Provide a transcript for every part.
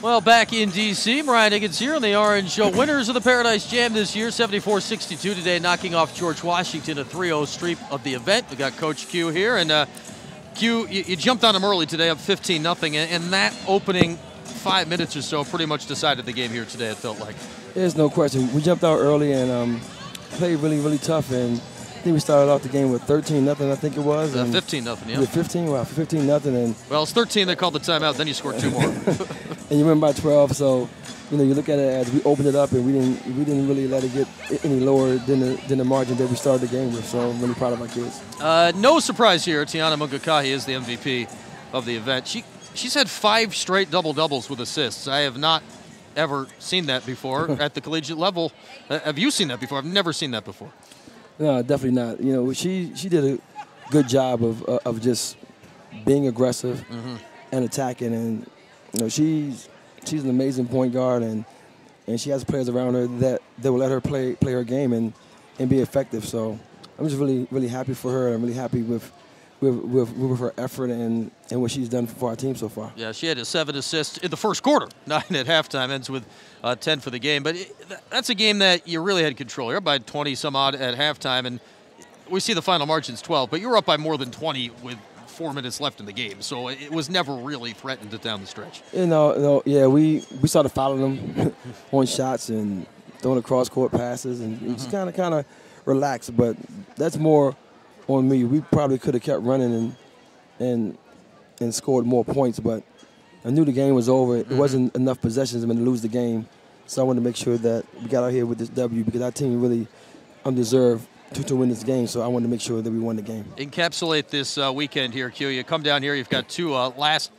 Well, back in D.C., Brian Higgins here on the Orange Show. Winners of the Paradise Jam this year, 74-62 today, knocking off George Washington, a 3-0 streak of the event. We got Coach Q here, and Q, you jumped on him early today, up 15-0, and that opening 5 minutes or so pretty much decided the game here today, it felt like. There's no question. We jumped out early and played really, really tough, and I think we started off the game with 13-0, I think it was. 15-0, yeah. 15, wow, 15-0. And well, it's 13, they called the timeout, then you scored 2 more. And you win by 12, so you look at it as we opened it up, and we didn't really let it get any lower than the margin that we started the game with. So I'm really proud of our kids. No surprise here, Tiana Mungakahi is the MVP of the event. She's had 5 straight double-doubles with assists. I have not ever seen that before at the collegiate level. Have you seen that before? I've never seen that before. No, definitely not. She did a good job of just being aggressive and attacking, and she's an amazing point guard, and she has players around her that will let her play her game and be effective. So I'm just really, really happy for her. I'm really happy with her effort and what she's done for our team so far. Yeah, she had 7 assists in the first quarter, 9 at halftime, ends with 10 for the game. But that's a game that you really had control. You're up by 20-some-odd at halftime, and we see the final margin's 12, but you were up by more than 20 with 4 minutes left in the game, so it was never really threatened down the stretch. Yeah, we started following them on shots and throwing across court passes, and just kind of relaxed. But that's more on me. We probably could have kept running and scored more points, but I knew the game was over. It wasn't enough possessions to lose the game, so I wanted to make sure that we got out here with this W because our team really undeserved to win this game, so I wanted to make sure that we won the game. Encapsulate this weekend here, Q. You come down here, you've got 2 last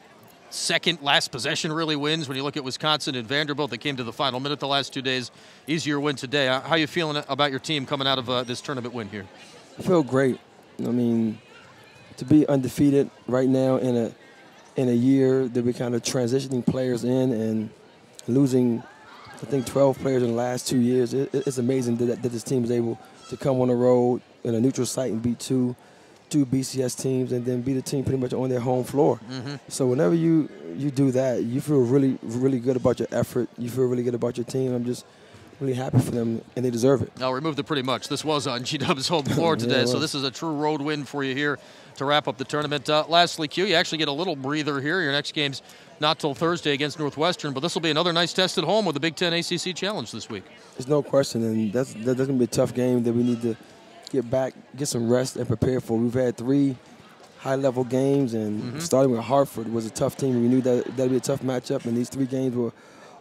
possession really wins. When you look at Wisconsin and Vanderbilt, they came to the final minute the last 2 days. Easier win today. How are you feeling about your team coming out of this tournament win here? I feel great. I mean, to be undefeated right now in a year that we're kind of transitioning players in and losing, I think, 12 players in the last 2 years, it's amazing that this team is able to come on the road in a neutral site and beat two BCS teams and then beat a team pretty much on their home floor. So whenever you do that, you feel really, really good about your effort. You feel really good about your team. I'm just really happy for them, and they deserve it. Now, removed it pretty much. This was on G-Dub's home floor today, so this is a true road win for you here to wrap up the tournament. Lastly, Q, you actually get a little breather here. Your next game's not till Thursday against Northwestern, but this will be another nice test at home with the Big Ten ACC Challenge this week. There's no question, and that's going to be a tough game that we need to get back, get some rest, and prepare for. We've had 3 high-level games, and starting with Hartford was a tough team. We knew that would be a tough matchup, and these 3 games were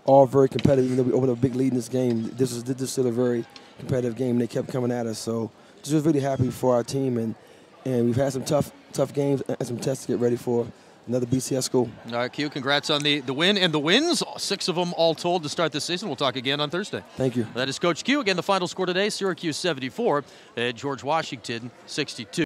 all very competitive. Even though we opened up a big lead in this game, this is still a very competitive game. They kept coming at us, so just really happy for our team, and we've had some tough games and some tests to get ready for another BCS school. All right, Q, congrats on the win and the wins. 6 of them all told to start this season. We'll talk again on Thursday. Thank you. That is Coach Q. Again, the final score today, Syracuse 74 and George Washington 62.